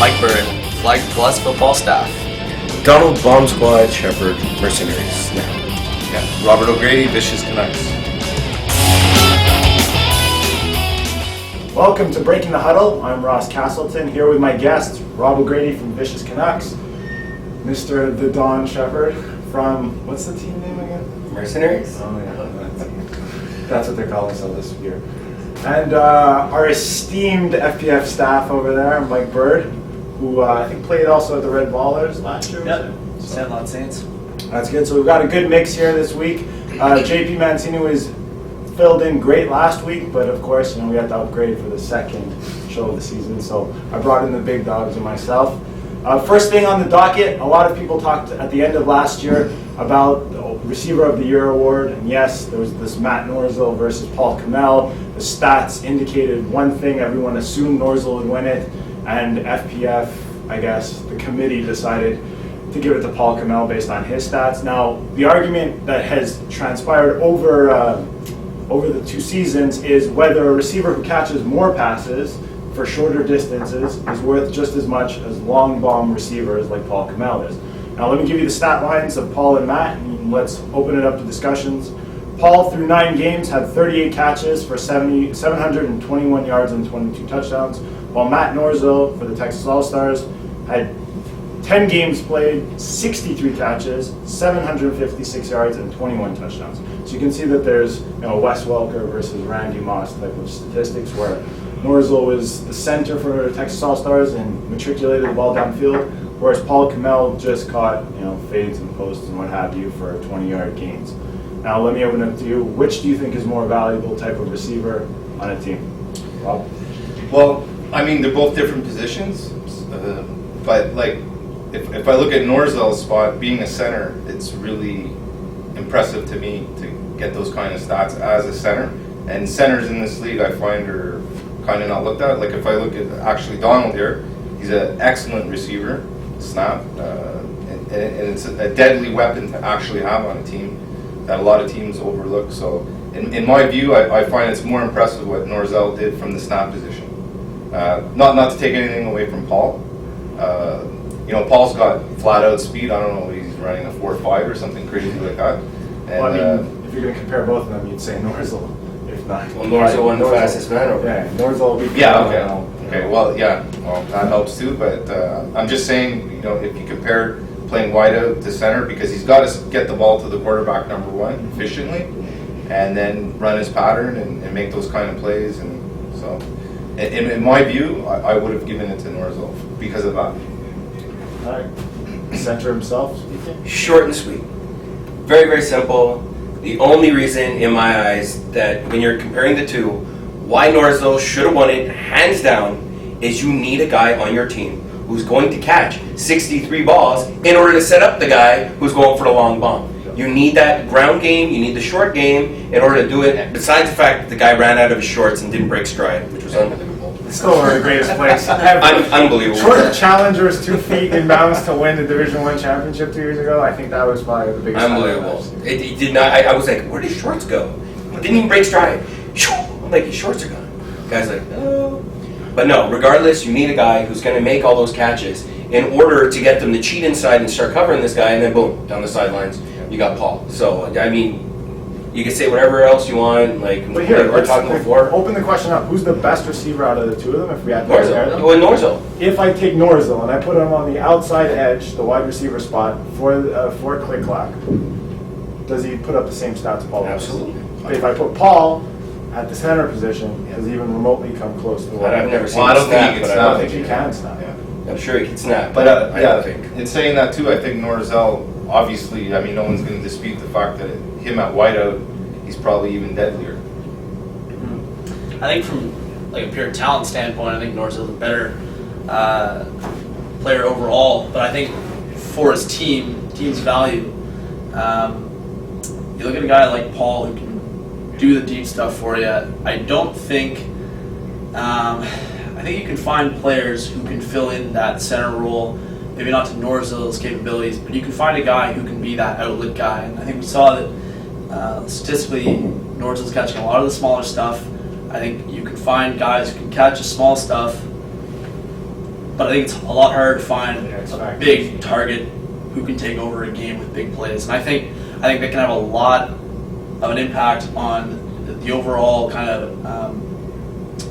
Mike Bird, Flag Plus football staff. Donald Bomb Squad, Shepherd, Mercenaries, Snap. Yeah. Robert O'Grady, Vicious Canucks. Welcome to Breaking the Huddle. I'm Ross Castleton, here with my guest, Rob O'Grady from Vicious Canucks, Mr. The Don Shepherd from, what's the team name again? Mercenaries? Oh yeah, that's what they're calling themselves this year. And our esteemed FPF staff over there, Mike Bird, who I think played also at the Red Ballers last year. Yep, Sandlot Saints. That's good. So we've got a good mix here this week. JP Mancini was filled in great last week, but of course, we had to upgrade for the second show of the season. So I brought in the big dogs and myself. First thing on the docket, a lot of people talked at the end of last year about the Receiver of the Year award, and yes, there was this Matt Norzel versus Paul Kamel. The stats indicated one thing, everyone assumed Norzel would win it, and FPF, I guess, the committee decided to give it to Paul Kamel based on his stats. Now, the argument that has transpired over the two seasons is whether a receiver who catches more passes for shorter distances is worth just as much as long bomb receivers like Paul Kamel is. Now let me give you the stat lines of Paul and Matt, and let's open it up to discussions. Paul, through 9 games, had 38 catches for 721 yards and 22 touchdowns, while Matt Norzel for the Texas All-Stars had 10 games played, 63 catches, 756 yards, and 21 touchdowns. So you can see that there's Wes Welker versus Randy Moss type of statistics where Norzel was the center for Texas All-Stars and matriculated the ball downfield, whereas Paul Kamel just caught fades and posts and what have you for 20-yard gains. Now let me open it to you. Which do you think is more valuable type of receiver on a team? Rob? Well, I mean, they're both different positions, but like, if I look at Norzel's spot, being a center, it's really impressive to me to get those kind of stats as a center. And centers in this league, I find, are kind of not looked at. Like if I look at actually Donald here, he's an excellent receiver, snap, and it's a deadly weapon to actually have on a team that a lot of teams overlook. So in my view, I find it's more impressive what Norzel did from the snap position. Not to take anything away from Paul. Paul's got flat out speed. I don't know, he's running a 4.5 or something crazy like that. And, Well, I mean, if you're going to compare both of them, you'd say Norzel. If not, Well, Norzel won the fastest man over there. Yeah, Norzel will be. Yeah, okay. Well, that helps too. But I'm just saying, if you compare playing wide out to center, because he's got to get the ball to the quarterback, number one, efficiently, and then run his pattern and make those kind of plays. And so, in my view, I would have given it to Norzel because of that. All right. Center himself, speaking. Short and sweet. Very, very simple. The only reason, in my eyes, that when you're comparing the two, why Norzel should have won it, hands down, is you need a guy on your team who's going to catch 63 balls in order to set up the guy who's going for the long bomb. You need that ground game, you need the short game in order to do it, besides the fact that the guy ran out of his shorts and didn't break stride, which was unbelievable. Still one of the greatest plays ever. Unbelievable. Short of Challengers 2 feet inbounds to win the Division I championship 2 years ago. I think that was probably the biggest. Unbelievable. It did not. I was like, where did his shorts go? It didn't even break stride. I'm like, his shorts are gone. The guy's like, oh. But no, regardless, you need a guy who's going to make all those catches in order to get them to cheat inside and start covering this guy, and then boom, down the sidelines, you got Paul. So, I mean, you can say whatever else you want, like But here, we're talking before. Open the question up. Who's the best receiver out of the two of them? If we had to compare them? Norzel. If I take Norzel and I put him on the outside edge, the wide receiver spot for Click-Clack, does he put up the same stats Paul does? Absolutely. If I put Paul at the center position, does he even remotely come close to what? I've never seen Well, I don't think he can I snap. don't think he can snap. I'm sure he can snap. But I don't think. in saying that too, I think Norzel, obviously, I mean, no one's going to dispute the fact that him at wideout, he's probably even deadlier. I think from like a pure talent standpoint, I think Norzel's a better player overall. But I think for his team's value, you look at a guy like Paul who can do the deep stuff for you. I don't think. I think you can find players who can fill in that center role. Maybe not to Norzel's capabilities, but you can find a guy who can be that outlet guy. And I think we saw that statistically, Norzel's catching a lot of the smaller stuff. I think you can find guys who can catch the small stuff but I think it's a lot harder to find Yeah, a exactly. big target who can take over a game with big plays. And I think they can have a lot of an impact on the overall kind of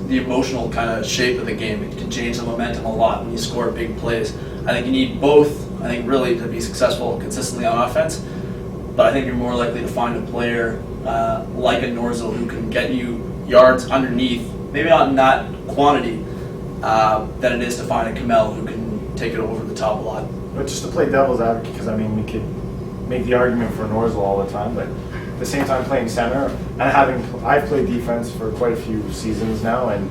the emotional kind of shape of the game. It can change the momentum a lot when you score big plays. I think you need both. I think really to be successful consistently on offense. But I think you're more likely to find a player like a Norzo who can get you yards underneath, maybe not in that quantity, than it is to find a Kamel who can take it over the top a lot. But just to play devil's advocate, because I mean, we could make the argument for Norzel all the time, but at the same time playing center, and I've played defense for quite a few seasons now, and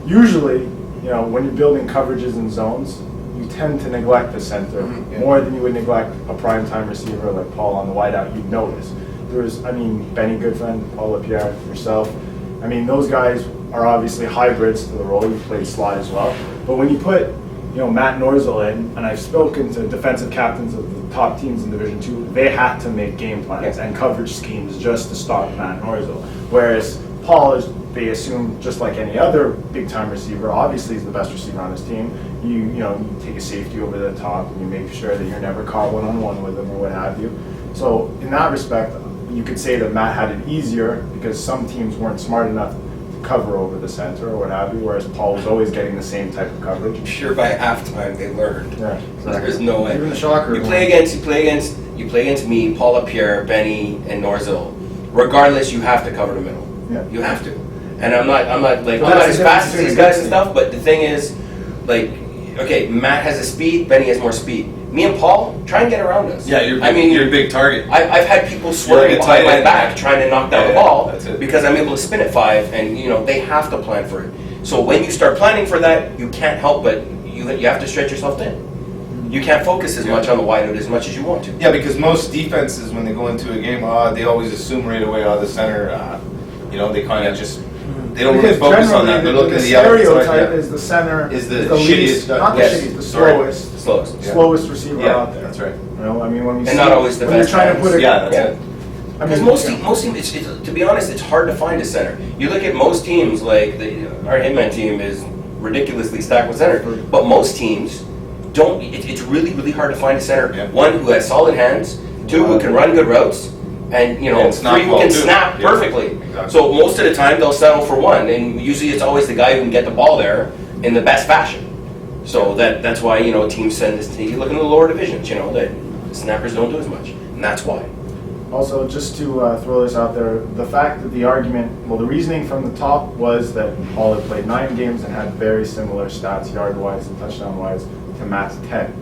usually, you know, when you're building coverages and zones, you tend to neglect the center more than you would neglect a primetime receiver like Paul on the wideout. You'd notice. Benny Goodfriend, Paul LaPierre, yourself. I mean, those guys are obviously hybrids to the role. You've played slot as well. But when you put, Matt Norzel in, and I've spoken to defensive captains of the top teams in Division II, they had to make game plans and coverage schemes just to stop Matt Norzel. Whereas Paul is, they assume, just like any other big-time receiver, obviously he's the best receiver on his team. You take a safety over the top and you make sure that you're never caught one-on-one with him or what have you. So in that respect, you could say that Matt had it easier because some teams weren't smart enough to cover over the center or what have you, whereas Paul was always getting the same type of coverage. I'm sure by halftime they learned. Yeah, exactly. There's no way. Even the shocker. You play against me, Paul LaPierre, Benny, and Norzel. Regardless, you have to cover the middle. Yeah. You have to. And I'm not But as that's the fast as difference these guys and between stuff. But the thing is, okay, Matt has a speed, Benny has more speed. Me and Paul, try and get around us. Yeah, you're a big target. I've had people swerving You're like a behind tight my end, back yeah. trying to knock down Yeah, the yeah, ball that's it. because I'm able to spin at 5, and they have to plan for it. So when you start planning for that, you can't help but you have to stretch yourself thin. You can't focus as much on the wideout as much as you want to. Yeah, because most defenses, when they go into a game, they always assume right away, the center, they kind of just, they don't really Because focus on that. They're looking at the other stereotype side. is the center Is the least, shittiest guy. not the Yes, shittiest, the sorry. slowest, Yeah. slowest receiver Yeah, out there. that's right. When we And see, not always the when best you're trying to hands. put it. Yeah, that's it. Because most teams, to be honest, it's hard to find a center. You look at most teams, like our Hitman team is ridiculously stacked with center, but most teams don't. It's really, really hard to find a center. Yeah. One who has solid hands, two who can run good routes, and And snap three who ball can too. snap Yeah, perfectly. exactly. So most of the time they'll settle for one, and usually it's always the guy who can get the ball there in the best fashion. So that's why teams send this. You look in the lower divisions, that snappers don't do as much, and that's why. Also, just to throw this out there, the fact that the reasoning from the top was that Paul had played 9 games and had very similar stats, yard-wise and touchdown-wise, to Matt's 10.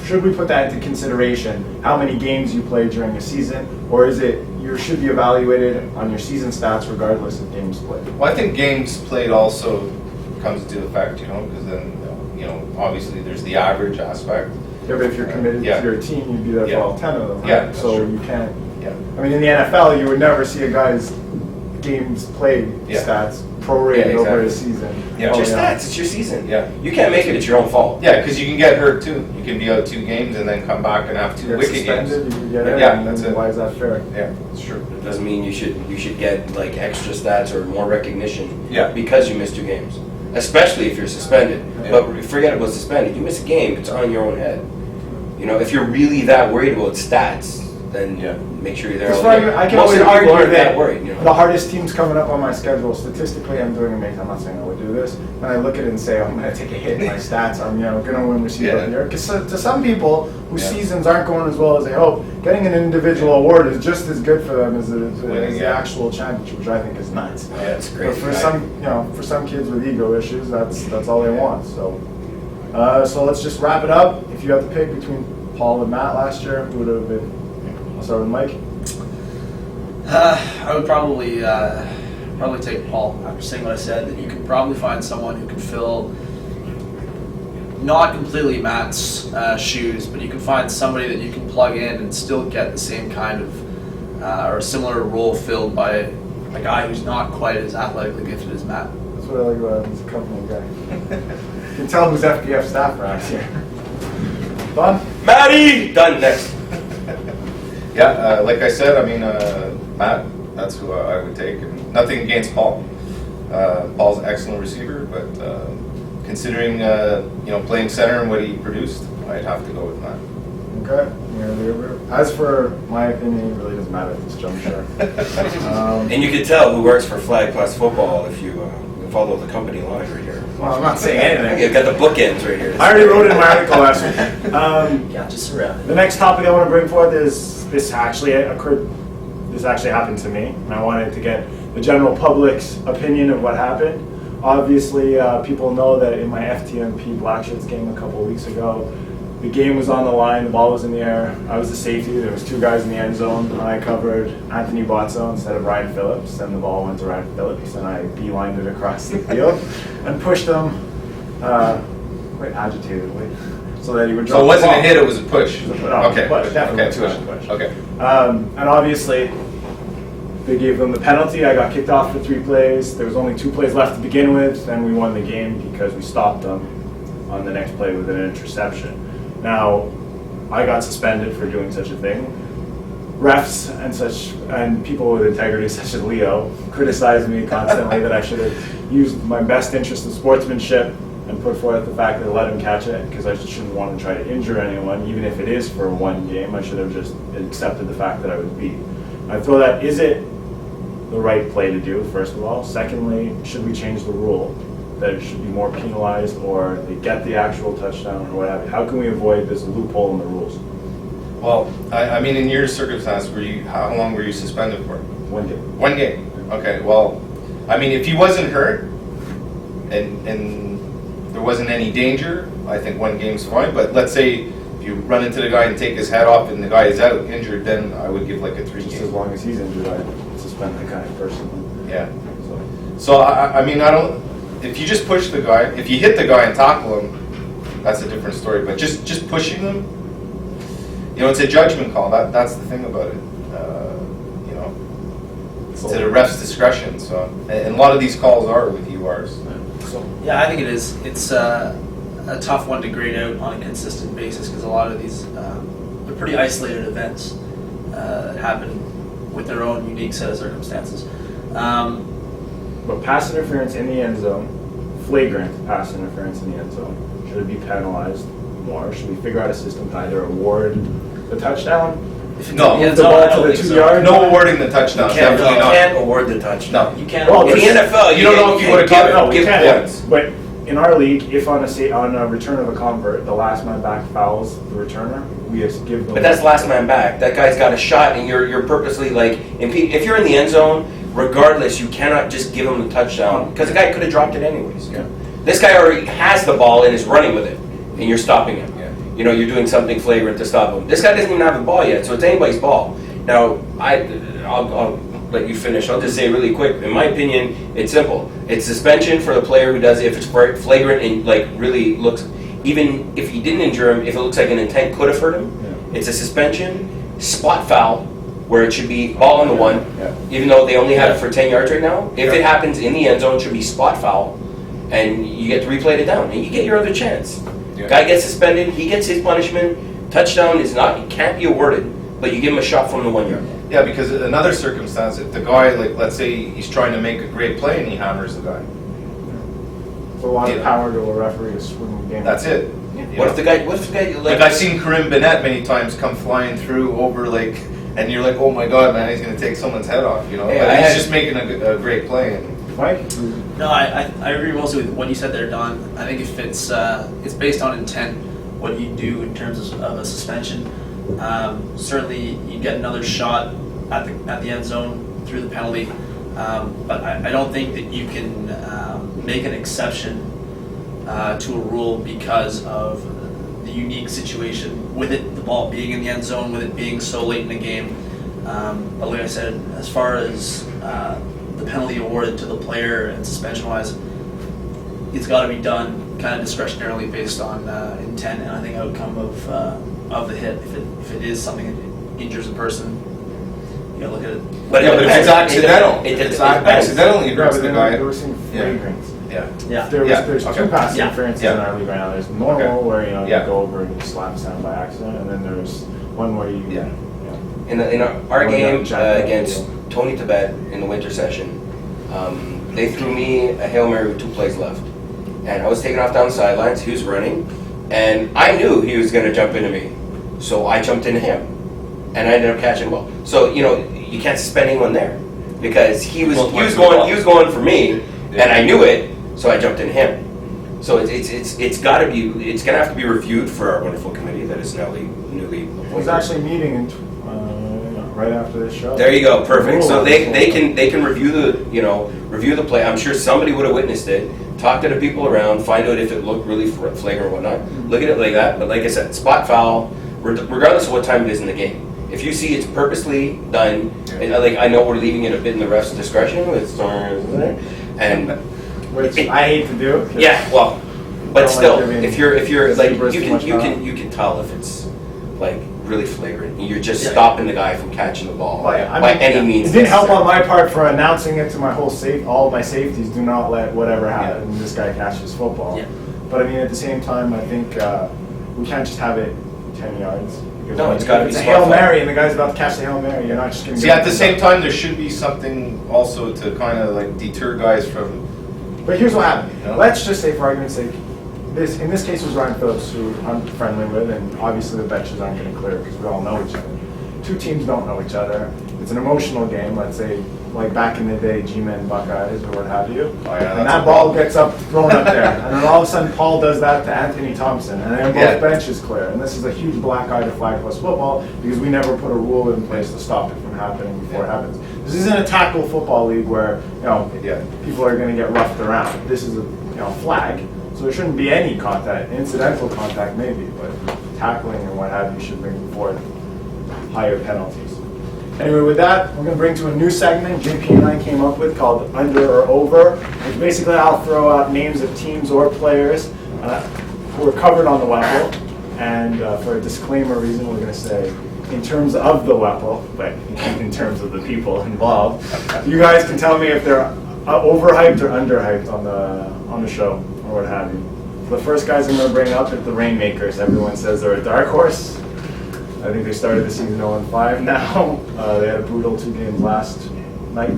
Should we put that into consideration, how many games you play during a season, or is it you should be evaluated on your season stats regardless of games played? Well, I think games played also comes into effect, because then, obviously there's the average aspect. Yeah, but if you're committed Yeah. to your team, you'd be there for Yeah. all 10 of them, right? Yeah, that's so true. you can't. Yeah. I mean, in the NFL, you would never see a guy's games played Yeah. stats prorated Yeah, over exactly. a season. Yeah. It's your Oh, yeah. stats. It's your season. Yeah. You can't make it. It's your own fault. Yeah, because you can get hurt too. You can be out 2 games and then come back and have 2 Get wicked games. suspended, you get it, Yeah, and that's then it. why is that fair? Yeah, that's true. It doesn't mean you should get extra stats or more recognition Yeah. because you missed 2 games, especially if you're suspended. Yeah. But forget about suspended. You miss a game, it's on your own head. If you're really that worried about stats, then Yeah. make sure you're there. As all far day. as I can Most always of the people argue aren't that that worried. the hardest teams coming up on my schedule, statistically, I'm doing amazing. I'm not saying I would do this. And I look at it and say, I'm going to take a hit in my stats. I'm going to win receiver of the year. Because to some people whose Yeah. seasons aren't going as well as they hope, getting an individual award is just as good for them as Winning, the yeah. actual championship, which I think is nuts. Yeah, it's great. But for some kids with ego issues, that's all they want. So let's just wrap it up. If you had to pick between Paul and Matt last year, who would it have been? I'll start with Mike. I would probably take Paul after saying what I said. That you can probably find someone who can fill not completely Matt's shoes, but you can find somebody that you can plug in and still get the same kind of or a similar role filled by a guy who's not quite as athletically gifted as Matt. That's what I like about him. He's a company guy. You can tell who's FPF staff ranks here. Done? Matty! Done. Next. Yeah, like I said, Matt, that's who I would take. And nothing against Paul. Paul's an excellent receiver, but considering playing center and what he produced, I'd have to go with that. Okay. As for my opinion, it really doesn't matter at this juncture. And you can tell who works for Flag Plus Football if you follow the company line right here. Well, I'm not saying anything. You've got the bookends right here. I already wrote it in my article last week. Yeah, just around. The next topic I want to bring forth is this actually occurred. This actually happened to me, and I wanted to get the general public's opinion of what happened. Obviously, people know that in my FTMP Black Shirts game a couple of weeks ago, the game was on the line, the ball was in the air. I was the safety. There was 2 guys in the end zone, and I covered Anthony Botso instead of Ryan Phillips, and the ball went to Ryan Phillips, and I beelined it across the field and pushed him quite agitatedly so that he would drop So it wasn't the ball. a hit; it was a push. Okay, definitely okay, push. Okay. And obviously, they gave them the penalty. I got kicked off for 3 plays. There was only 2 plays left to begin with, and we won the game because we stopped them on the next play with an interception. Now, I got suspended for doing such a thing. Refs and people with integrity such as Leo criticized me constantly that I should have used my best interest in sportsmanship and put forth the fact that I let him catch it because I shouldn't want to try to injure anyone, even if it is for 1 game. I should have just accepted the fact that I was beat. I feel that is it the right play to do, first of all? Secondly, should we change the rule? That it should be more penalized, or they get the actual touchdown, or whatever. How can we avoid this loophole in the rules? Well, I mean, in your circumstance, how long were you suspended for? 1 game. 1 game. Okay. Well, I mean, if he wasn't hurt and there wasn't any danger, I think 1 game's fine. But let's say if you run into the guy and take his head off and the guy is out injured, then I would give like a 3 Just as game. long as he's injured, I suspend the guy personally. Yeah. So I mean, I don't. If you just push the guy, if you hit the guy and tackle him, that's a different story. But just pushing him, it's a judgment call. That's the thing about it. It's to the ref's discretion. So, and a lot of these calls are with URs. So, Yeah, I think it is. It's a tough one to grade out on a consistent basis because a lot of these they're pretty isolated events that happen with their own unique set of circumstances. but pass interference in the end zone, flagrant pass interference in the end zone, should it be penalized more? Should we figure out a system to either award the touchdown? If No, in the end the zone, ball I to don't the think 2 so. yard? No awarding the touchdown. You can't, Definitely not. award the touchdown. No. You can't. Well, In the NFL, You don't know if you would've give, got it. No, we give can't. points. But in our league, if on a return of a convert, the last man back fouls the returner, we have to give them. But that's last man back. That guy's got a shot, and you're purposely if you're in the end zone, regardless, you cannot just give him the touchdown because the guy could have dropped it anyways. Yeah. This guy already has the ball and is running with it, and you're stopping him. Yeah. You're doing something flagrant to stop him. This guy doesn't even have the ball yet, so it's anybody's ball. Now, I'll let you finish. I'll just say really quick. In my opinion, it's simple. It's suspension for the player who does it if it's flagrant and really looks. Even if he didn't injure him, if it looks like an intent could have hurt him, Yeah. it's a suspension. Spot foul, where it should be ball on the 1, Yeah. even though they only have it for 10 yards right now. If it Yeah. happens in the end zone, it should be spot foul, and you get to replay it down, and you get your other chance. Yeah. Guy gets suspended, he gets his punishment. Touchdown it can't be awarded, but you give him a shot from the 1 yard. Yeah, because another circumstance, if the guy, let's say he's trying to make a great play and he hammers the guy, It's a lot of Yeah. power to a referee to swing the game. that's it. What if the guy Like I've seen Karim Bennett many times come flying through over and you're like, oh my god, man, he's gonna take someone's head off, Yeah, But I he's had- just making a great play. And Mike? No, I agree mostly with what you said there, Don. I think if it's based on intent, what you do in terms of a suspension. Certainly, you get another shot at the end zone through the penalty, but I don't think that you can make an exception to a rule because of the unique situation with it, the ball being in the end zone, with it being so late in the game. But like I said, as far as the penalty awarded to the player and suspension-wise, it's got to be done kind of discretionarily based on intent and I think outcome of the hit. If it is something that injures a person, you gotta look at it. But yeah, but if it's accidental, It if it's depends. accidental, you Yeah, hurts but the then guy. we're seeing Yeah. flagrant. Yeah. Yeah. There's okay. 2 pass Yeah. interferences Yeah. in our league right now. There's normal Okay. where you Yeah. go over and you slap sound by accident, and then there's one where you Yeah. In our Well, game yeah, Jack, against Tony Tibet in the winter session, they threw me a Hail Mary with 2 plays left. and I was taking off down the sidelines. He was running, and I knew he was going to jump into me, so I jumped into him, and I ended up catching the ball. So you can't suspend anyone there because he was going for me, and I knew it, so I jumped into him. So it's got to be, it's going to have to be reviewed for our wonderful committee that is newly appointed. I was actually meeting right after this show. There you go, perfect. So they can review the play. I'm sure somebody would have witnessed it. Talk to the people around, find out if it looked really flagrant or whatnot. Look at it like that. But like I said, spot foul, regardless of what time it is in the game. If you see it's purposely done, and I know we're leaving it a bit in the ref's discretion with stars and which I hate to do. Yeah, well, but still, if you're like you can tell if it's like really flagrant. You're just stopping the guy from catching the ball by any means. It didn't help on my part for announcing it to my whole all my safeties. Do not let whatever happen. This guy catches football. Yeah. But I mean, at the same time, I think we can't just have it 10 yards. No, it's got to be a spot Hail foul. Mary, and the guy's about to catch the Hail Mary. You're not just going to. See, at the same time, there should be something also to kind of like deter guys from. But here's what happened. Let's just say, for argument's sake, in this case was Ryan Phillips, who I'm friendly with, and obviously the benches aren't going to clear because we all know each other. Two teams don't know each other. It's an emotional game. Let's say, like back in the day, G-Men Buckeyes or what have you. Oh, yeah, and that ball gets thrown up there, and then all of a sudden Paul does that to Anthony Thompson, and then both benches clear. And this is a huge black eye to flag plus football because we never put a rule in place to stop it from happening before it happens. This isn't a tackle football league where people are going to get roughed around. This is a flag, so there shouldn't be any contact. Incidental contact maybe, but tackling and what have you should bring forth higher penalties. Anyway, with that, we're going to bring to a new segment JP and I came up with called Under or Over. Which basically, I'll throw out names of teams or players who are covered on the WEPL. And for a disclaimer reason, we're going to say in terms of the WEPL, but in terms of the people involved. You guys can tell me if they're overhyped or underhyped on the show or what have you. The first guys I'm going to bring up are the Rainmakers. Everyone says they're a dark horse. I think they started the season 0-5 now. They had a brutal 2 games last night,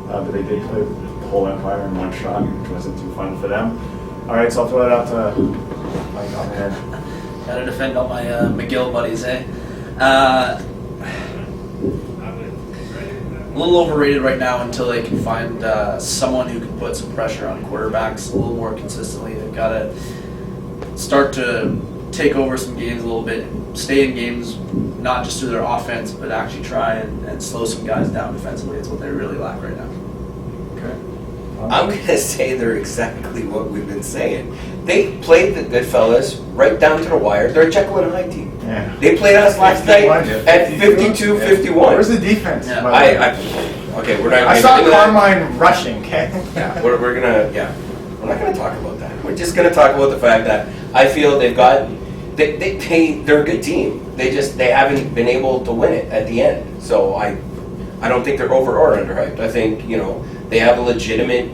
but they did play the whole Empire in one shot, which wasn't too fun for them. All right, so I'll throw it out to Mike on the head. Gotta defend all my McGill buddies, eh? A little overrated right now until they can find someone who can put some pressure on quarterbacks a little more consistently. They've got to start to take over some games a little bit, stay in games, not just through their offense, but actually try and slow some guys down defensively. It's what they really lack right now. Okay. I'm going to say they're exactly what we've been saying. They played the good fellas right down to the wire. They're a Jekyll and Hyde team. Yeah. They played us last night at 52-51. Where's the defense? Yeah. Okay, we're not. I saw Carmine rushing. Okay. Yeah, we're not gonna talk about that. We're just gonna talk about the fact that I feel they're a good team. They haven't been able to win it at the end. So I don't think they're over or underhyped. I think they have a legitimate.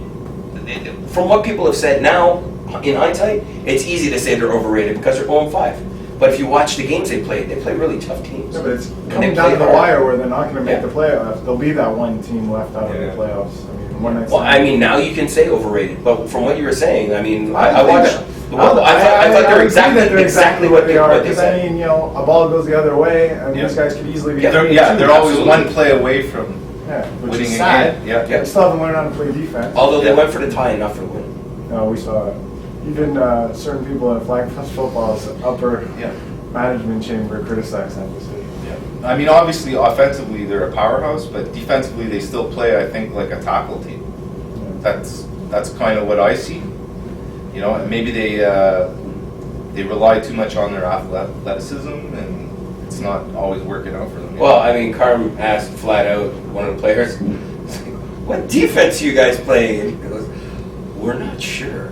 From what people have said now, in hindsight, it's easy to say they're overrated because they're 0-5. But if you watch the games they play really tough teams. Yeah, but it's coming down to the wire where they're not going to make the playoffs. There'll be that one team left out of the playoffs. I mean, now you can say overrated, but from what you were saying, I mean, I watched. I thought they're exactly what they are. Because I mean, a ball goes the other way, and these guys could easily be. They're always one play away from which winning is sad. again. Yeah. They still haven't learned how to play defense. Although they went for the tie and not for the win. No, we saw it. Even certain people in flag plus football's upper management chamber criticized that decision. Yeah. I mean, obviously, offensively they're a powerhouse, but defensively they still play, I think, like a tackle team. Yeah. That's kind of what I see. And maybe they rely too much on their athleticism, and it's not always working out for them. Well, I mean, Carm asked flat out one of the players, "What defense you guys play?" And he goes, "We're not sure."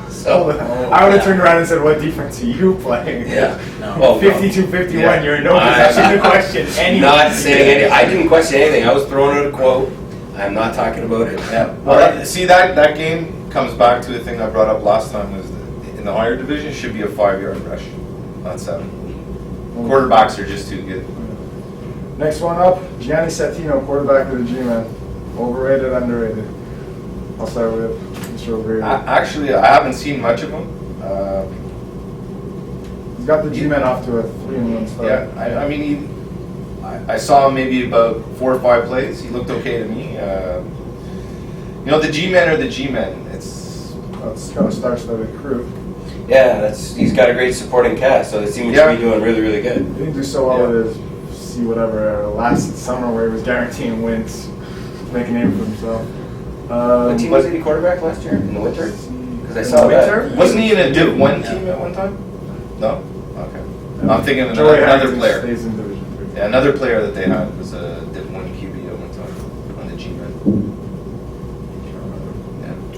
So I would have turned around and said, "What defense are you playing?" Yeah. No. Well, 52-51. You're in no position to question anything. Not saying anything. I didn't question anything. I was throwing out a quote. I'm not talking about it. Yeah. Well, see, that game comes back to the thing I brought up last time was that in the higher division should be a 5-yard rush, not 7. Quarterbacks are just too good. Next one up, Gianni Settino, quarterback of the G-Men. Overrated, underrated? I'll start with Mr. O'Grady. Actually, I haven't seen much of him. He's got the G-Men off to a 3-1 start. Yeah, I mean, I saw him maybe about 4 or 5 plays. He looked okay to me. The G-Men are the G-Men. It's kind of starts the recruit. Yeah, he's got a great supporting cast, so they seem to be doing really, really good. He didn't do so well with his last summer where he was guaranteeing wins, make a name for himself. What team was he quarterback last year in the winter? Because I saw winter? that. Wasn't he in a Div 1 team at one time? No? Okay. I'm thinking of Joey another Harrington player. stays in Division 3. Yeah, another player that they had was a Div 1 QB at one time on the G-Men.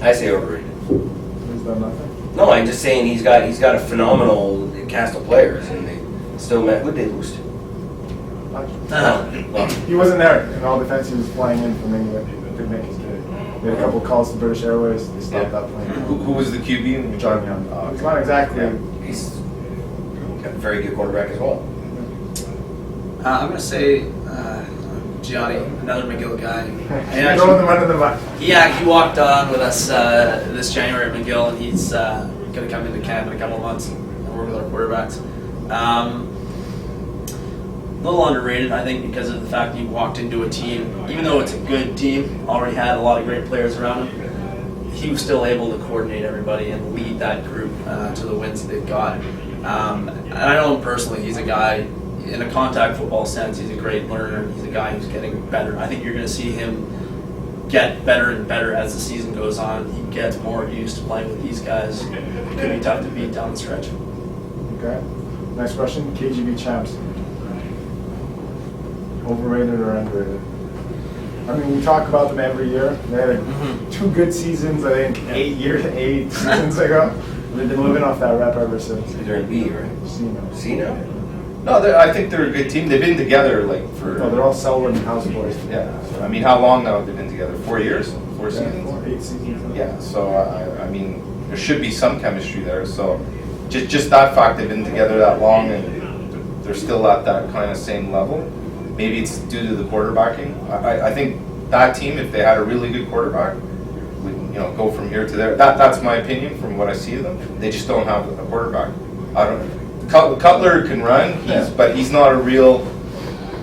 I say overrated. He's done nothing. No, I'm just saying he's got a phenomenal cast of players, and they still met. Who'd they lose to? Well, He wasn't there in all defense. He was flying in from England. Didn't make his day. Made a couple calls to British Airways. They stopped that plane. Who was the QB? John Young. Oh, It's not exactly. yeah, he's got a very good quarterback as well. I'm going to say Gianni, another McGill guy. You're throwing them under the bus. He walked on with us this January at McGill, and he's going to come into camp in a couple of months and work with our quarterbacks. A little underrated, I think, because of the fact he walked into a team, even though it's a good team, already had a lot of great players around him, he was still able to coordinate everybody and lead that group to the wins that they've got. And I know him personally. He's a guy, in a contact football sense, he's a great learner. He's a guy who's getting better. I think you're going to see him get better and better as the season goes on. He gets more used to playing with these guys. It could be tough to beat down the stretch. Okay. Next question. KGB champs. Overrated or underrated? I mean, we talk about them every year. They had 2 good seasons, I think, 8 seasons ago. They've been living off that rep ever since. They're in B, right? C now? No, I think they're a good team. They've been together for. No, they're all Selwood and House boys. Yeah. I mean, how long now have they been together? 4 years? 4 seasons? 8 seasons. Yeah. So I mean, there should be some chemistry there. So just that fact they've been together that long and they're still at that kind of same level. Maybe it's due to the quarterbacking. I think that team, if they had a really good quarterback, would go from here to there. That's my opinion from what I see of them. They just don't have a quarterback. I don't. Cutler can run, but he's not a real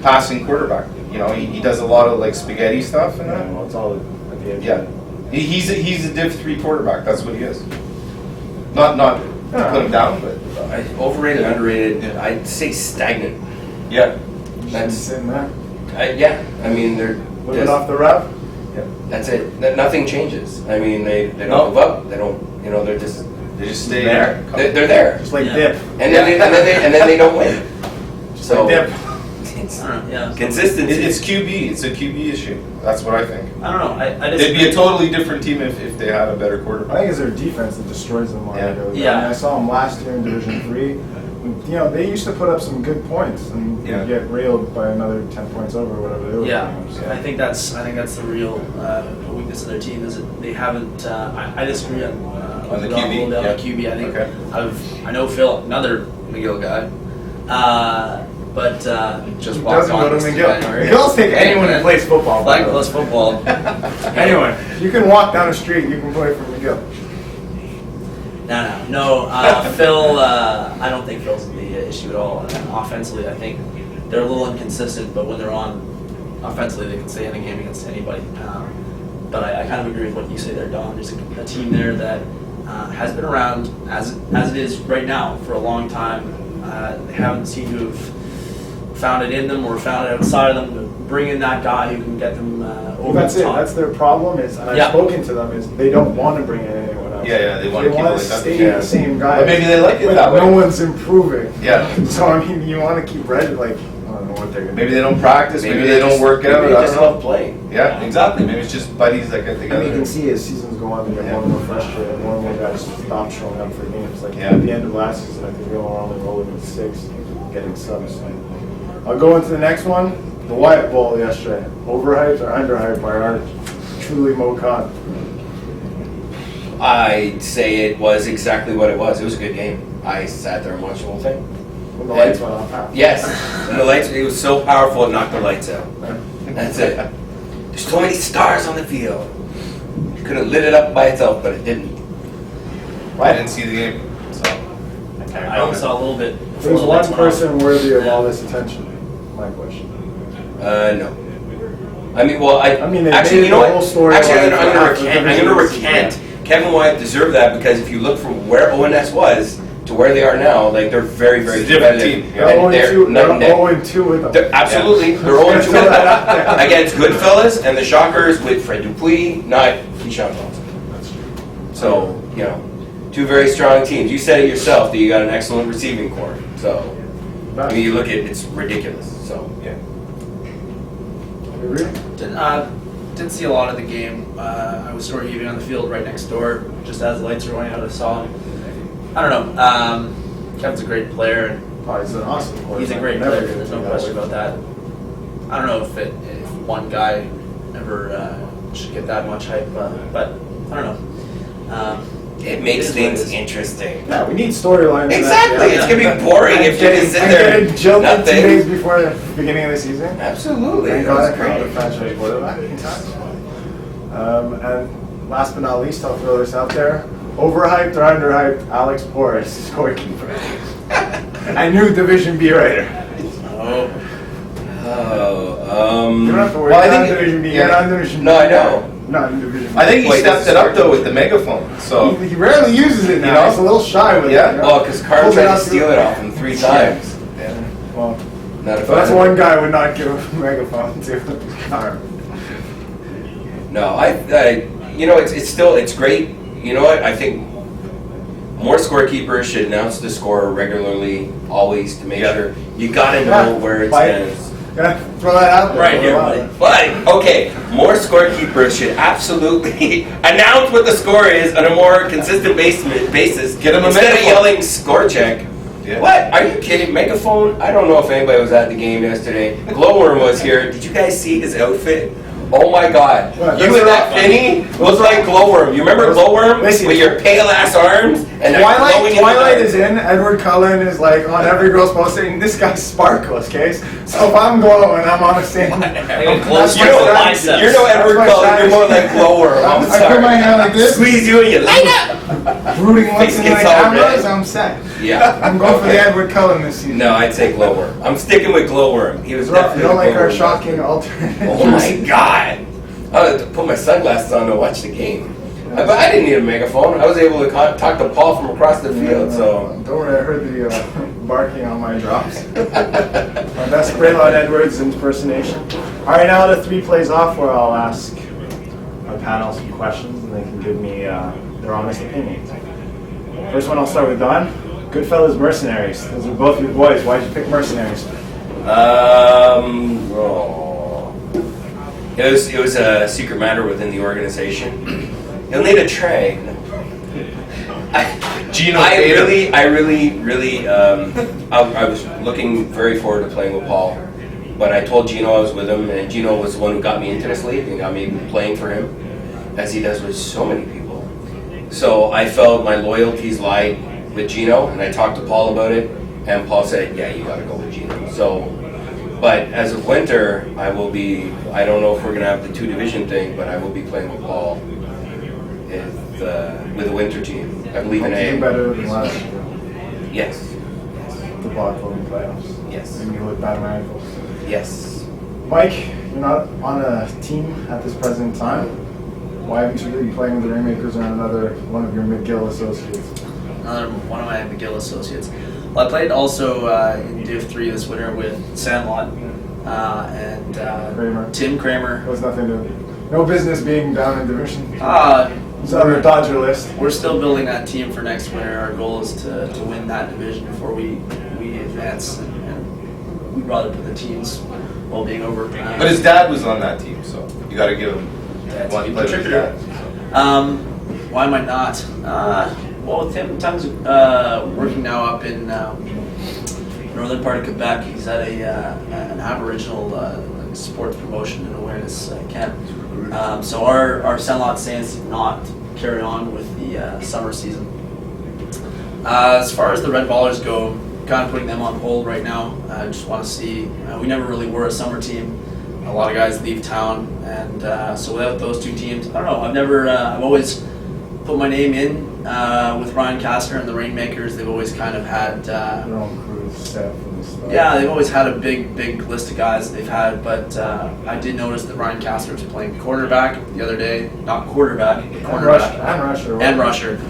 passing quarterback. He does a lot of like spaghetti stuff and that. Well, it's all at the end. Yeah, he's a Div 3 quarterback. That's what he is. Not to put him down, but Overrated, underrated. I'd say stagnant. yeah. That's sitting there. I mean, they're Living just, off the rep. that's it. Nothing changes. I mean, they don't move up. They don't. They're just Stay there. They're there. Just like dip. And then they don't win. So Dip. it's Yeah. consistency. It's QB. It's a QB issue. That's what I think. I don't know. I They'd be a totally different team if they had a better I quarterback. think it's their defense that destroys them. Yeah. I mean, Yeah. I saw them last year in Division 3. They used to put up some good points and get railed by another 10 points over or whatever they were. Yeah, playing, so. I think that's the real weakness of their team is that they haven't. I disagree on the Rob QB, Goldell, yeah. QB. I think Okay. I know Phil, another McGill guy, but just He walked doesn't on go to this McGill. guy. McGill's take anyone who plays football. Flag plus football. Anyway, you can walk down the street, you can play for McGill. No. Phil, I don't think Phil's the issue at all. Offensively, I think they're a little inconsistent, but when they're on offensively, they can stay in a game against anybody. But I kind of agree with what you say there, Don. There's a team there that has been around as it is right now for a long time. They haven't seemed to have found it in them or found it outside of them to bring in that guy who can get them over That's the it. top. That's their problem. And I've spoken to them. Is they don't want to bring in anyone else. Yeah, they want to keep it want like to that. stay Yeah. the same guy. But maybe they like it But that way. no one's improving. Yeah. So I mean, you want to keep Red like I don't know what they're gonna. Maybe they don't practice. Maybe they don't just- work out. Maybe they I just don't know. love playing. Yeah, exactly. Maybe it's just buddies that get I together. mean, you can see as seasons go on, they get more and more frustrated. More and more guys stop showing up for games. Like Yeah. at the end of last season, I think they were only rolling with 6, getting subs. So I'll go into the next one. The Wyatt Bowl yesterday. Overhyped or underhyped by our truly Mo Khan? I'd say it was exactly what it was. It was a good game. I sat there and watched the whole thing. When the lights went off. Yes, and the lights. It was so powerful it knocked the lights out. That's it. There's so many stars on the field. Could have lit it up by itself, but it didn't. I didn't see the game, so I can't I only comment. saw a little bit. There's one person worthy of all this attention. My question. No. I mean, well, I mean, they actually, made you know the what? whole story Actually, I'm line going for to half the recant. I'm going to division. recant. Kevin Wyatt deserved that because if you look from where ONS was to where they are now, like they're very, very It's a different competitive. team. And they're night and day. 0-2 with them. They're- absolutely, they're 0-2 with them against Goodfellas and the Shockers with Fred Dupuis, not Keyshawn Johnson. So, you know, two very strong teams. You said it yourself that you got an excellent receiving core. So, I mean, you look at it, it's ridiculous. So, Yeah. Didn't see a lot of the game. I was sort of even on the field right next door, just as the lights were going out. I saw him. I don't know. Kevin's a great player, and Oh, he's an awesome quarterback. he's a great Never player. gonna There's be no that question way. about that. I don't know if one guy ever should get that much hype, but I don't know. it makes is what things it is. interesting. Yeah, we need storylines. in that, Exactly, yeah. it's going to be boring if you just sit And there getting and jilted 2 days nothing. before the beginning of the season. Absolutely, Thank that God was I found a great. franchise quarterback in time. And last but not least, I'll throw this out there. Overhyped or underhyped, Alex Porras, scorekeeper. And new Division B writer. Oh, You don't have to worry Well, I about think- Division B. yeah. You're not in Division B. No, I know. Not in Division B. I think he Wait, stepped that's it up smart. though with the megaphone. So He rarely uses it now. You know? He's a little shy with Yeah. it. you know? Well, because Carl Hold it tried out to steal it off him 3 times. Well, Not a so that's fan. one guy I would not give a megaphone to. Carl. No, you know, it's great. You know what? I think more scorekeepers should announce the score regularly, always, to make Yeah. sure you gotta know Yeah. where it Fight. stands. Yeah, throw that out there. Right Throw here, it out buddy. there. But okay, more scorekeepers should absolutely announce what the score is on a more consistent basis. Get 'em a instead of megaphone. yelling score check. Yeah. What? Are you kidding? Megaphone? I don't know if anybody was at the game yesterday. Glowworm was here. Did you guys see his outfit? Oh my God! What, You those and are that all- Finny look like Glowworm. You remember Glowworm Listen, with your pale ass arms and that glowing Twilight in the is in. Edward Cullen is like on every girl's post saying this guy sparkles, okay? So if I'm glowing, I'm on the same. I'm That's You my know, strategy. you're no Edward That's my Cullen. You're more like strategy. Glowworm. I'm I put my hand sorry. like this, Squeeze you and you light up. rooting once Face in the gets all cameras, red. I'm set. Yeah. I'm going for the Okay. Edward Cullen this season. No, I'd say Glowworm. I'm sticking with Glowworm. He was You definitely don't like our Glowworm. shocking alternate. Oh my God! I had to put my sunglasses on to watch the game. But I didn't need a megaphone. I was able to talk to Paul from across the field. So Don't worry, I heard the barking on my drops. That's Braylon Edwards impersonation. All right, now the 3 plays off where I'll ask my panel some questions and they can give me their honest opinions. First one, I'll start with Don. Goodfellas Mercenaries. Those are both your boys. Why'd you pick Mercenaries? it was a secret matter within the organization. You'll need a tray. Gino I Tatum. really, I was looking very forward to playing with Paul, but I told Gino I was with him, and Gino was the one who got me into this league and got me playing for him, as he does with so many people. So I felt my loyalties lied with Gino, and I talked to Paul about it, and Paul said, yeah, you gotta go with Gino. So, but as of winter, I don't know if we're gonna have the 2 division thing, but I will be playing with Paul with the winter team. I believe in Hope you do A. better than last year. Yes. The Boston playoffs. Yes. And you look bad on my ankles. Yes. Mike, you're not on a team at this present time. Why haven't you been playing with the Rainmakers or another one of your McGill associates? another one of my McGill associates. Well, I played also in Div 3 this winter with Sandlot and Kramer. Tim Kramer. There was nothing to, no business being down in division. It's on the Dodger list. We're still building that team for next winter. Our goal is to win that division before we advance, and we'd rather put the teams while being over. But his dad was on that team, so you got to give him Dad's one a play with his contributor. dad. Why am I not? Well, with him, Tim's working now up in northern part of Quebec. He's at an Aboriginal sports promotion and awareness camp. So our Sandlot Saints did not carry on with the summer season. As far as the Red Ballers go, kind of putting them on hold right now. I just want to see. We never really were a summer team. a lot of guys leave town, and so without those two teams, I don't know. I've always put my name in with Ryan Castor and the Rainmakers. They've always kind of had Their own crew, staff, and stuff. yeah, they've always had a big list of guys that they've had, but I did notice that Ryan Castor was playing quarterback the other day. Not quarterback, but cornerback. And Rusher. And Rusher.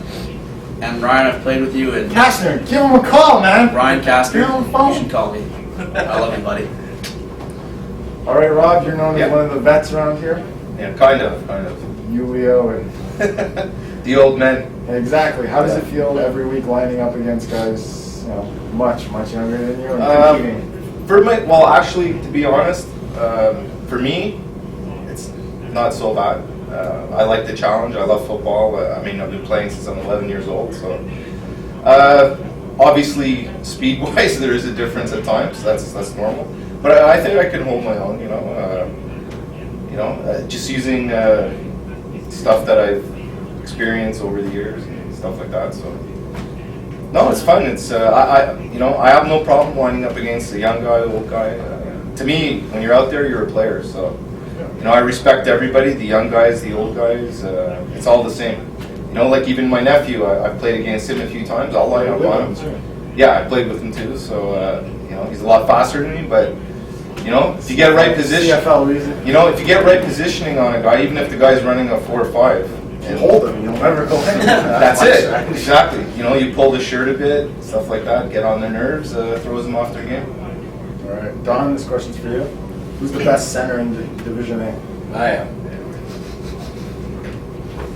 And Ryan, I've played with you, and Castner, give him a call, man. Ryan Castor, You're on the phone. you should call me. I love you, buddy. All right, Rob, you're known as Yeah. one of the vets around here. Yeah, kind of. You, Leo, and The old men. exactly. How does it feel every week lining up against guys, much younger than you and competing? Actually, to be honest, for me, it's not so bad. I like the challenge. I love football. I've been playing since I'm 11 years old. So, obviously, speed-wise, there is a difference at times. That's normal. But I think I can hold my own. Just using stuff that I've experienced over the years and stuff like that. So, no, it's fun. It's I have no problem lining up against a young guy, old guy. To me, when you're out there, you're a player. So, I respect everybody, the young guys, the old guys. It's all the same. Like even my nephew, I've played against him a few times. I'll line up on him. Yeah, I played with him too. So, he's a lot faster than me, but. If you get right position, CFL reason. if you get right positioning on a guy, even if the guy's running a 4 or 5, And hold him, you'll never go in. that's it. Exactly. You pull the shirt a bit, stuff like that, get on their nerves, throws them off their game. All right, Don, this question's for you. Who's the best center in Division A? I am.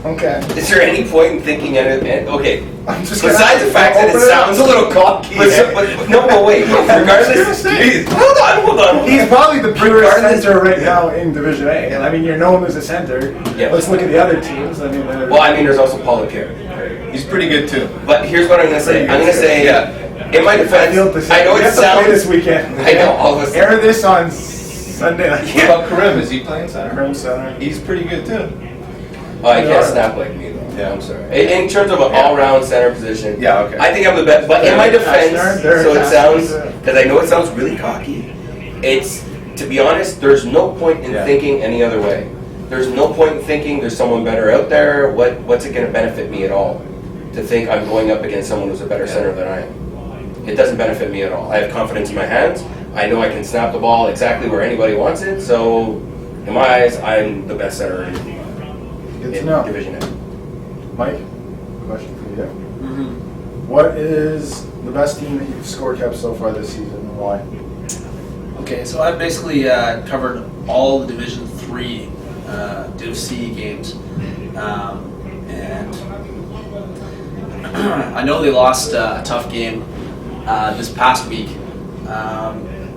Okay. Is there any point in thinking okay, I'm just besides the fact that it sounds a little cocky, but wait, regardless, hold on. He's probably the purest Regardless- center right now in Division A. And you're known as a center. Yeah. Let's look at the other teams. There's also Paul Pierre. He's pretty good too. But here's what I'm going to say. I'm going to say, in my defense, I know we it have to play sounds. this weekend. I know, all of us. Air this on Sunday night. What about Karim? Is he playing center? Karim center. He's pretty good too. Oh, I can't snap like me, though. Yeah. I'm sorry. In terms of an all-round center position, Yeah, okay. I think I'm the best. But in my defense, They're so it sounds, Castner. because I know it sounds really cocky, it's, to be honest, there's no point in thinking any other way. There's no point in thinking there's someone better out there. What's it going to benefit me at all to think I'm going up against someone who's a better center than I am? It doesn't benefit me at all. I have confidence in my hands. I know I can snap the ball exactly where anybody wants it. So, in my eyes, I'm the best center in Good to know. Division A. Mike, question for you. What is the best team that you've score kept so far this season and why? Okay, so I've basically covered all the Division 3 Div C games, and I know they lost a tough game this past week.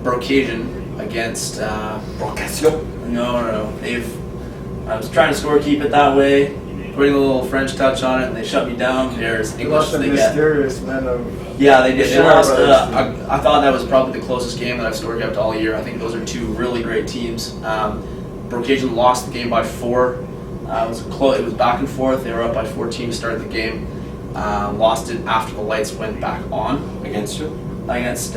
Brocasian against Brocasio. No. I was trying to keep it that way, putting a little French touch on it, and they shut me down. They're as You English lost as the they get. mysterious men of... Yeah, they did. They Sure, lost. brothers. I thought that was probably the closest game that I've scored kept all year. I think those are two really great teams. Brocasian lost the game by 4. It was close. It was back and forth. They were up by 14 to start the game. Lost it after the lights went back on Against you? against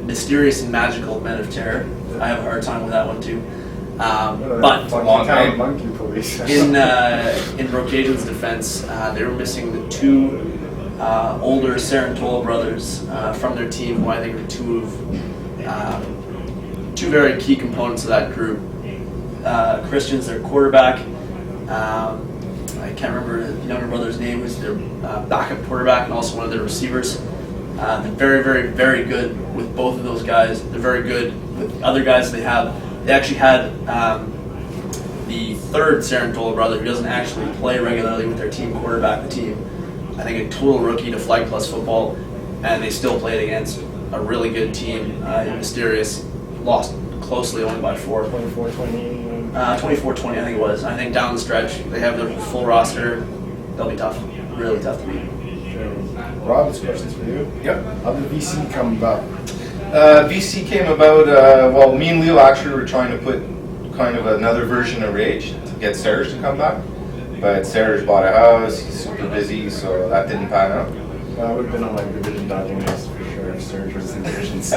mysterious and magical men of terror. I have a hard time with that one too. But long town game. monkey police. in Brocasian's defense, they were missing the 2 older Sarantola brothers from their team, who I think are 2 very key components of that group. Christian's their quarterback. I can't remember the younger brother's name, who's their backup quarterback and also one of their receivers. They're very, very, very good with both of those guys. They're very good with other guys they have. They actually had the 3rd Sarantola brother, who doesn't actually play regularly with their team, quarterback the team. I think a total rookie to Flight Plus football, and they still played against a really good team in Mysterious. Lost closely, only by 4. 24-20. 24-20, I think it was. I think down the stretch, they have their full roster. They'll be tough. Really tough to beat. Rob, this question's for you. Yep. How did VC come about? VC came about, me and Leo actually were trying to put kind of another version of Rage to get Serge to come back. But Serge bought a house, he's super busy, so that didn't pan out. I would have been on my division dodging list for sure if Surge was in Division C.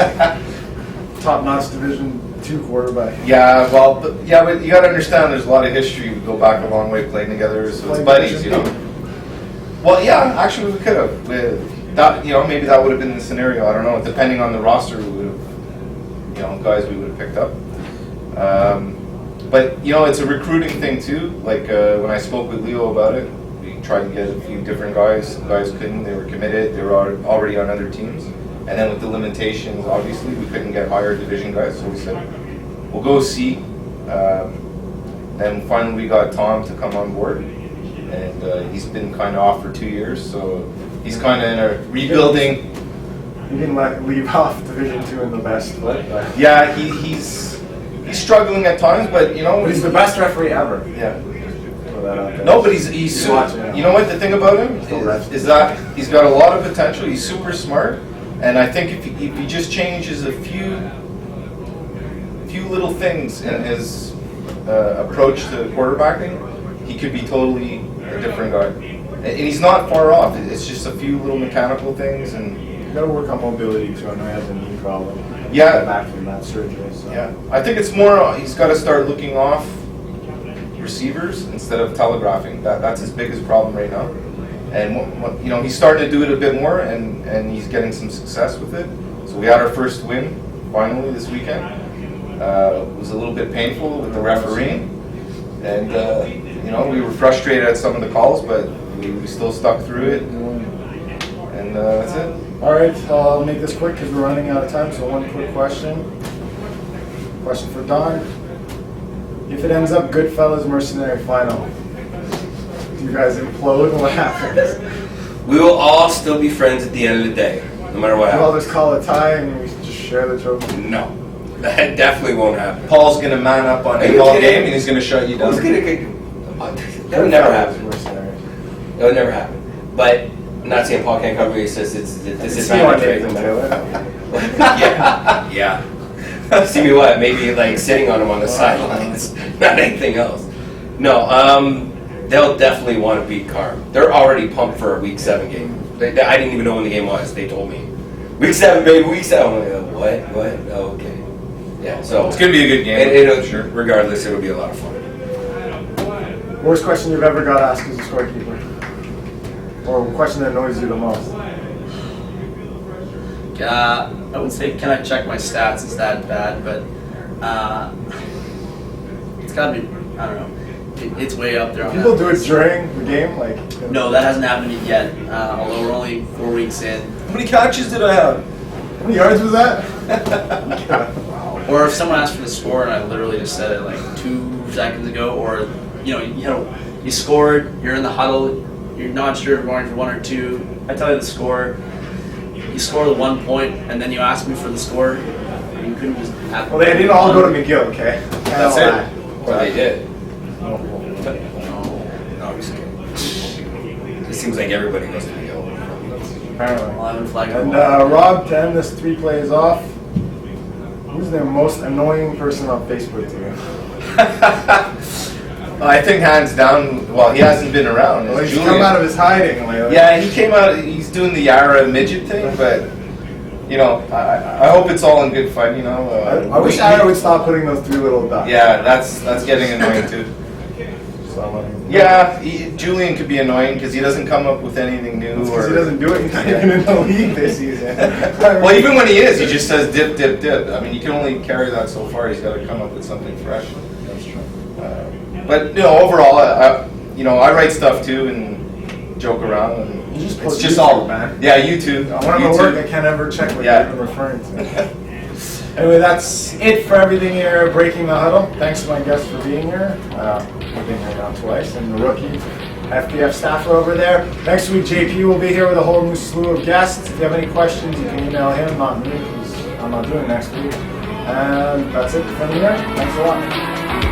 top-notch Division II quarterback. Yeah, but you got to understand there's a lot of history. We go back a long way playing together, so it's buddies, you know. Well, yeah, actually we could have. That, you know, maybe that would have been the scenario. I don't know. Depending on the roster, we would have, you know, guys we would have picked up. But you know, it's a recruiting thing too. Like when I spoke with Leo about it, we tried to get a few different guys. Some guys couldn't. They were committed. They were already on other teams. And then with the limitations, obviously, we couldn't get higher division guys. So we said, we'll go see. And finally, we got Tom to come on board. And he's been kind of off for 2 years. So he's kind of in a rebuilding. You can leave off Division II in the best foot. Yeah, he's struggling at times, but you know. But he's the best referee ever. Yeah. Throw that out there. No, but he's watching. You know what the thing about him is that he's got a lot of potential. He's super smart. And I think if he just changes a few little things in his approach to quarterbacking, he could be totally a different guy. And he's not far off. It's just a few little mechanical things. And You got to work on mobility too. I know he has a knee problem. Yeah. Got back from that surgery. So. yeah, I think it's more he's got to start looking off receivers instead of telegraphing. That's his biggest problem right now. And you know, he's starting to do it a bit more, and he's getting some success with it. So we had our first win finally this weekend. It was a little bit painful with the refereeing, and you know, we were frustrated at some of the calls, but we still stuck through it, and that's it. All right, I'll make this quick because we're running out of time. So one quick question. Question for Don. If it ends up Goodfellas Mercenary Final, do you guys implode? What happens? We will all still be friends at the end of the day, no matter what We'll happens. just call it a tie and we just share the trophy. No, that definitely won't happen. Paul's gonna man up on Are you a ball kidding? game, and he's gonna shut you down. Who's gonna get? That would never happen. Mercenary. That would never happen. But I'm not saying Paul can't cover. He says it's a See you on disadvantage. Nathan Right? Taylor. Yeah. See me what? Maybe like sitting on him on the sidelines, not anything else. No, they'll definitely want to beat Carm. They're already pumped for a Week 7 game. I didn't even know when the game was. They told me. Week 7, baby, Week 7. I'm like, what? Oh, okay. Yeah, so It's gonna be a good game. It'll, sure. regardless, it'll be a lot of fun. Worst question you've ever got asked as a scorekeeper? Or question that annoys you the most? I would say, can I check my stats? Is that bad? But it's gotta be, I don't know. It's way up there. On People that do it list. during the game, like. No, that hasn't happened yet. Although we're only 4 weeks in. How many catches did I have? How many yards was that? Or if someone asked for the score and I literally just said it like 2 seconds ago, or you scored, you're in the huddle, you're not sure if you're going for 1 or 2. I tell you the score. You score the 1 point, and then you ask me for the score. You couldn't just. Well, they didn't all go to McGill, okay? That's it. Well, they did. No, I'm just kidding. It seems like everybody goes to the hill. Apparently. 11 flag. And Rob, to end this 3 plays off, who's the most annoying person on Facebook to you? I think hands down. Well, he hasn't been around. Well, It's he's Julian. come out of his hiding lately. Yeah, he came out. He's doing the Yara midget thing, but you know, I hope it's all in good fun. You know, I wish Ira would stop putting those 3 little dots. Yeah, that's getting annoying too. So, Yeah, Julian could be annoying because he doesn't come up with anything new. because he doesn't do it, he's not even in the league this season. Well, even when he is, he just says dip, dip, dip. I mean, you can only carry that so far. He's got to come up with something fresh. That's true. But you know, overall, I write stuff too and joke around, and You just it's post just YouTube, all man. Yeah, YouTube. When I'm at work, I can't ever check what Yeah. you're even referring to. Anyway, that's it for everything here at Breaking the Huddle. Thanks to my guests for being here. We've been here now twice, and the rookie FBF staffer over there. Next week, JP will be here with a whole new slew of guests. If you have any questions, you can email him, not me, because I'm not doing next week. And that's it from here. Thanks a lot.